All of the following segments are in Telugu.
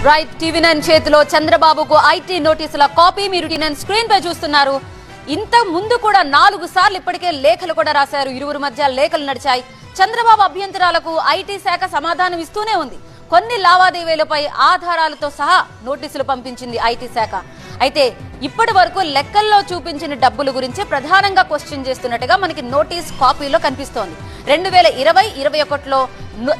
రైట్ టీవీ9 చేతిలో చంద్రబాబుకు ఐటీ నోటీసుల కాపీ మీరు టీవీ9 స్క్రీన్ పై చూస్తున్నారు. ఇంత ముందు కూడా 4 సార్లు ఇప్పటికే లేఖలు కూడా రాశారు. ఇరువురు మధ్య లేఖలు నడిచాయి. చంద్రబాబు అభ్యంతరాలకు ఐటీ శాఖ సమాధానం ఇస్తూనే ఉంది. కొన్ని లావాదేవీలపై ఆధారాలతో సహా నోటీసులు పంపించింది ఐటీ శాఖ. అయితే ఇప్పటి వరకు లెక్కల్లో చూపించిన డబ్బుల గురించి ప్రధానంగా క్వశ్చన్ చేస్తున్నట్టుగా మనకి నోటీస్ కాపీలో కనిపిస్తోంది. 2020-21లో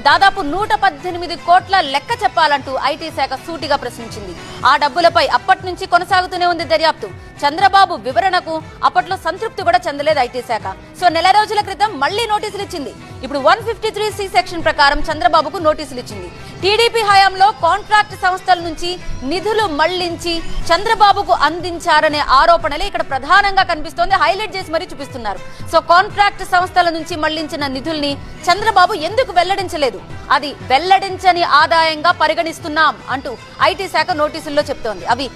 దాదాపు 118 కోట్ల లెక్క చెప్పాలంటూ ఐటీ శాఖ సూటిగా ప్రశ్నించింది. ఆ డబ్బులపై అప్పటి నుంచి కొనసాగుతూనే ఉంది దర్యాప్తు. చంద్రబాబు వివరణకు అప్పట్లో సంతృప్తి కూడా చెందలేదు ఐటీ శాఖ. సో నెల రోజుల క్రితం మళ్లీ నోటీసులు ఇచ్చింది. ఇప్పుడు 153C సెక్షన్ ప్రకారం చంద్రబాబుకు నోటీసులు ఇచ్చింది. టీడీపీ హయాంలో కాంట్రాక్ట్ సంస్థల నుంచి నిధులు మళ్లించి చంద్రబాబుకు అందించారనే ఆరోపణలే ఇక్కడ ప్రధానంగా కనిపిస్తోంది. హైలైట్ చేసి మరీ చూపిస్తున్నారు. సో కాంట్రాక్ట్ సంస్థల నుంచి మళ్లించిన నిధుల్ని చంద్రబాబు ఎందుకు వెల్లడించలేదు, అది వెల్లడించని ఆదాయంగా పరిగణిస్తున్నాం అంటూ ఐటీ శాఖ నోటీసుల్లో చెప్తోంది. అవి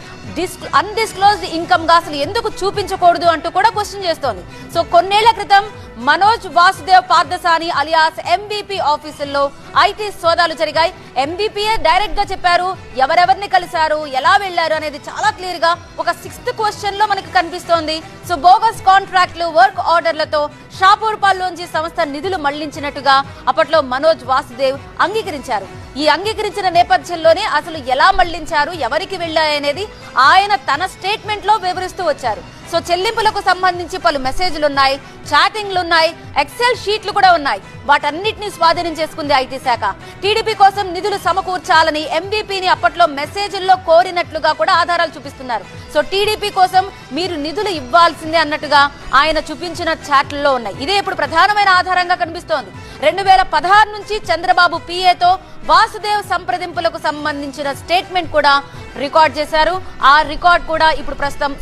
అన్డిస్క్లోజ్డ్ ఇన్కమ్ గా అసలు ఎందుకు చూపించకూడదు అంటూ కూడా క్వశ్చన్ చేస్తోంది. సో కొన్నేళ్ల క్రితం మనోజ్ వాసుదేవ్ పార్థసాని అలియాస్ ఎంబీపీ ఆఫీసుల్లో ఐటీ సోదాలు జరిగాయి. ఎంబీపీఏ డైరెక్ట్ గా చెప్పారు ఎవరెవరిని కలిశారు, ఎలా వెళ్లారు అనేది చాలా క్లియర్ గా ఒక 6th క్వశ్చన్ లో మనకు కనిపిస్తోంది. సో బోగస్ కాంట్రాక్ట్లు, వర్క్ ఆర్డర్లతో షాపూర్ పల్లోంచి సంస్థ నిధులు మళ్లించినట్టుగా అప్పట్లో మనోజ్ వాసుదేవ్ అంగీకరించారు. ఈ అంగీకరించిన నేపథ్యంలోనే అసలు ఎలా మళ్లించారు, ఎవరికి వెళ్లాయనేది ఆయన తన స్టేట్మెంట్ లో వివరిస్తూ వచ్చారు. సో చెల్లింపులకు సంబంధించి పలు మెసేజ్లున్నాయి, చాటింగ్లున్నాయి, ఎక్సెల్ షీట్లు కూడా ఉన్నాయి. వాటన్నిటిని స్వాధీనం చేసుకుంది ఐటీ శాఖ. టీడీపీ కోసం నిధులు సమకూర్చాలని ఎంబీపీని అప్పట్లో మెసేజ్ల్లో కోరినట్లుగా కూడా ఆధారాలు చూపిస్తున్నారు. సో టీడీపీ కోసం మీరు నిధులు ఇవ్వాల్సిందే అన్నట్టుగా ఆయన చూపించిన చాట్లలో ఉన్నాయి. ఇదే ఇప్పుడు ప్రధానమైన ఆధారంగా కనిపిస్తోంది. 2016 నుంచి చంద్రబాబు పిఏతో వాసుదేవ్ సంప్రదింపులకు సంబంధించిన స్టేట్మెంట్ కూడా రికార్డ్ చేశారు. ఆ రికార్డ్ కూడా ఇప్పుడు ప్రస్తుతం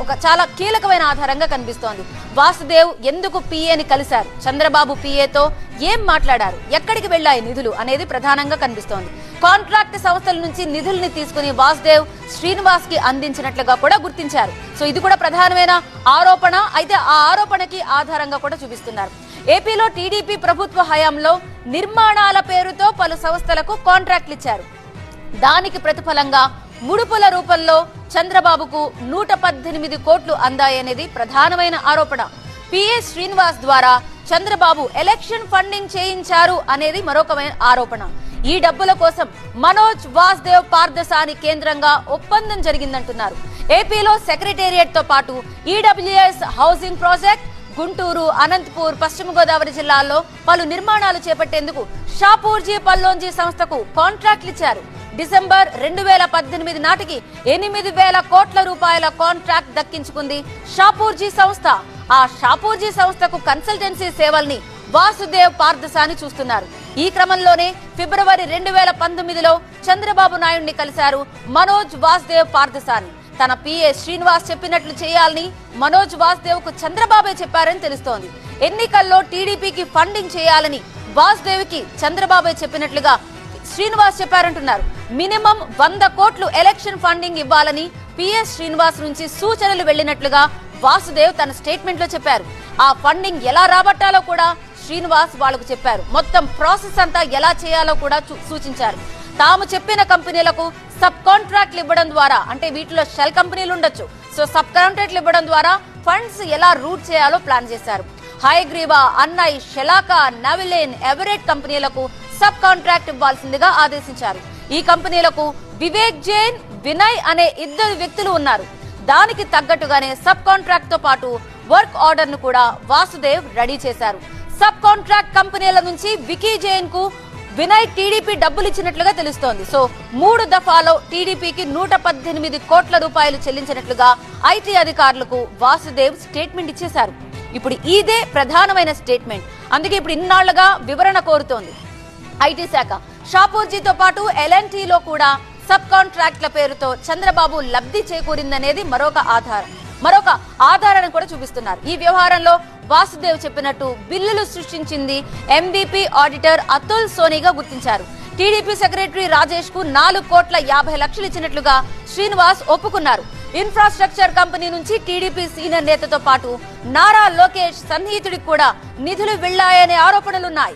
ఒక చాలా కీలకమైన ఆధారంగా కనిపిస్తోంది. వాసుదేవ్ ఎందుకు పిఏని కలిశారు, చంద్రబాబు పిఏతో ఏం మాట్లాడారు, ఎక్కడికి వెళ్లాయి నిధులు అనేది ప్రధానంగా కనిపిస్తోంది. కాంట్రాక్ట్ సంస్థల నుంచి నిధుల్ని తీసుకుని వాసుదేవ్ శ్రీనివాస్ కి అందించినట్లుగా కూడా గుర్తించారు. సో ఇది కూడా ప్రధానమైన ఆరోపణ. అయితే ఆ ఆరోపణకి ఆధారంగా కూడా చూపిస్తున్నారు. ఏపీలో టీడీపీ ప్రభుత్వ హయాంలో నిర్మాణాల పేరుతో పలు సంస్థలకు కాంట్రాక్ట్లు ఇచ్చారు. దానికి ప్రతిఫలంగా ముడుపుల రూపంలో చంద్రబాబుకు 118 కోట్లు అందాయనేది ప్రధానమైన ఆరోపణ. పిఏ శ్రీనివాస్ ద్వారా చంద్రబాబు ఎలక్షన్ ఫండింగ్ చేయించారు అనేది మరొక ఆరోపణ. ఈ డబ్బుల కోసం మనోజ్ వాసుదేవ్ పార్థసాని కేంద్రంగా ఒప్పందం జరిగిందంటున్నారు. ఏపీలో సెక్రటేరియట్ తో పాటు EWS housing project, Guntur, Anantapur, పశ్చిమ గోదావరి జిల్లాల్లో పలు నిర్మాణాలు చేపట్టేందుకు షాపూర్జీ పల్లోంజీ సంస్థకు కాంట్రాక్ట్లు ఇచ్చారు. డిసెంబర్ 2018 నాటికి 8,000 కోట్ల రూపాయల కాంట్రాక్ట్ దక్కించుకుంది షాపూర్జీ సంస్థ. ఆ షాపూర్జీ సంస్థకు కన్సల్టెన్సీ సేవల్ని వాసుదేవ్ పార్థసాని చూస్తున్నారు. ఈ క్రమంలోనే ఫిబ్రవరి 2019లో చంద్రబాబు నాయుడిని కలిశారు మనోజ్ వాసుదేవ్ పార్థసాని. తన పిఏ శ్రీనివాస్ చెప్పినట్లు చేయాలని మనోజ్ వాసుదేవ్ కు చంద్రబాబే చెప్పారని తెలుస్తోంది. ఎన్నికల్లో టీడీపీకి ఫండింగ్ చేయాలని వాసుదేవ్ కి చంద్రబాబే చెప్పినట్లుగా శ్రీనివాస్ చెప్పారంటున్నారు. మినిమం 100 కోట్లు ఎలక్షన్ ఫండింగ్ ఇవ్వాలని పిఎస్ శ్రీనివాస్ నుంచి సూచనలు వెళ్లినట్లుగా వాసుదేవ్ తన స్టేట్మెంట్ లో చెప్పారు. ఆ ఫండింగ్ ఎలా రాబట్టాలో కూడా శ్రీనివాస్ వాళ్లకు చెప్పారు. మొత్తం ప్రాసెస్ అంతా ఎలా చేయాలో కూడా సూచించారు. తాము చెప్పిన కంపెనీలకు సబ్ కాంట్రాక్ట్లు ఇవ్వడం ద్వారా, అంటే వీటిలో షెల్ కంపెనీలు ఉండొచ్చు, సో సబ్ కాంట్రాక్ట్లు ఇవ్వడం ద్వారా ఫండ్స్ ఎలా రూట్ చేయాలో ప్లాన్ చేశారు. హైగ్రీవా, అన్నై, షెలాకా, నవిలేన్, ఎవరెట్ కంపెనీలకు సబ్ కాంట్రాక్ట్ ఇవ్వాల్సిందిగా ఆదేశించారు. ఈ కంపెనీలకు వివేక్ జైన్, వినయ్ అనే 2 వ్యక్తులు ఉన్నారు. దానికి తగ్గట్టుగానే సబ్ కాంట్రాక్ట్ తో పాటు వర్క్ ఆర్డర్ ను కూడా వాసుదేవ్ రెడీ చేశారు. సబ్ కాంట్రాక్ట్ కంపెనీల నుంచి వికీ జైన్ కు వినయ్ టీడీపీ డబ్బులు ఇచ్చినట్లుగా తెలుస్తోంది. సో 3 దఫాలో టీడీపీకి 118 కోట్ల రూపాయలు చెల్లించినట్లుగా ఐటీ అధికారులకు వాసుదేవ్ స్టేట్మెంట్ ఇచ్చేశారు. ఇప్పుడు ఇదే ప్రధానమైన స్టేట్మెంట్. అందుకే ఇప్పుడు ఇన్నాళ్లుగా వివరణ కోరుతోంది ఐటీ శాఖ. షాపూర్జీతో పాటు ఎల్ఎన్టీలో కూడా సబ్ కాంట్రాక్ట్ల పేరుతో చంద్రబాబు లబ్ధి చేకూరిందనేది మరొక ఆధారాన్ని కూడా చూపిస్తున్నారు. ఈ వ్యవహారంలో వాసుదేవ్ చెప్పినట్టు బిల్లులు సృష్టించింది ఎంబీపీ ఆడిటర్ అతుల్ సోనీగా గుర్తించారు. టీడీపీ సెక్రటరీ రాజేష్ కు 4,50,00,000 ఇచ్చినట్లుగా శ్రీనివాస్ ఒప్పుకున్నారు. ఇన్ఫ్రాస్ట్రక్చర్ కంపెనీ నుంచి టీడీపీ సీనియర్ నేతతో పాటు నారా లోకేష్ సన్నిహితుడికి కూడా నిధులు వెళ్లాయనే ఆరోపణలున్నాయి.